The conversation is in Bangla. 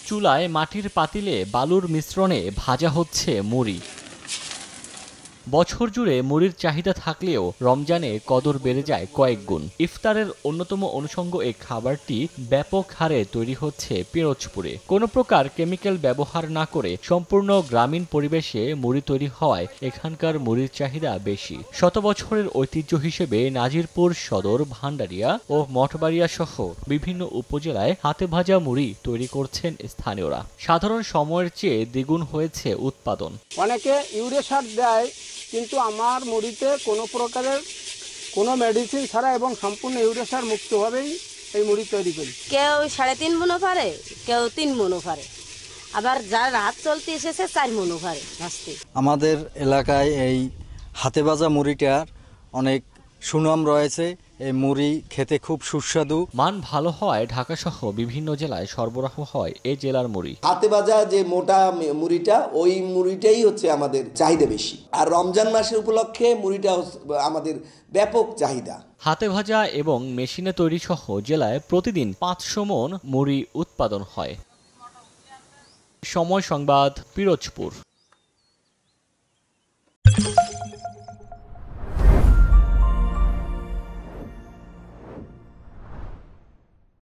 চুলায় মাটির পাতিলে বালুর মিশ্রণে ভাজা হচ্ছে মুড়ি। বছর জুড়ে মুড়ির চাহিদা থাকলেও রমজানে কদর বেড়ে যায় কয়েক গুণ। ইফতারের অন্যতম অনুষঙ্গ এই খাবারটি ব্যাপক হারে তৈরি হচ্ছে পিরোজপুরে। কোনো প্রকার কেমিক্যাল ব্যবহার না করে সম্পূর্ণ গ্রামীণ পরিবেশে মুড়ি তৈরি হওয়ায় এখানকার মুড়ির চাহিদা বেশি। শত বছরের ঐতিহ্য হিসেবে নাজিরপুর সদর, ভান্ডারিয়া ও মঠবাড়িয়া সহ বিভিন্ন উপজেলায় হাতে ভাজা মুড়ি তৈরি করছেন স্থানীয়রা। সাধারণ সময়ের চেয়ে দ্বিগুণ হয়েছে উৎপাদন। অনেকে ইউরিয়া সার দেয়, কিন্তু আমার মুড়িতে কোনো প্রকারের কোনো মেডিসিন ছাড়া এবং সম্পূর্ণ ইউরিয়া সার মুক্তভাবেই এই মুড়ি তৈরি করি। কেউ 3.5 মণও পারে, কেউ 3 মণও পারে, আবার যার রাত চলতে এসেছে 4 মণও পারে ভাজতে। আমাদের এলাকায় এই হাতে ভাজা মুড়িটার অনেক সুনাম রয়েছে। এই মুড়ি খেতে খুব সুস্বাদু। মান ভালো হওয়ায় ঢাকাসহ বিভিন্ন জেলায় সরবরাহ হয় এই জেলার মুড়ি। হাতে ভাজা যে মোটা মুড়িটা, ওই মুড়িটাই হচ্ছে আমাদের চাহিদা বেশি। আর রমজান মাসের উপলক্ষে মুড়িটা আমাদের ব্যাপক চাহিদা। হাতে ভাজা এবং মেশিনে তৈরি সহ জেলায় প্রতিদিন 500 মণ মুড়ি উৎপাদন হয়। সময় সংবাদ, পিরোজপুর।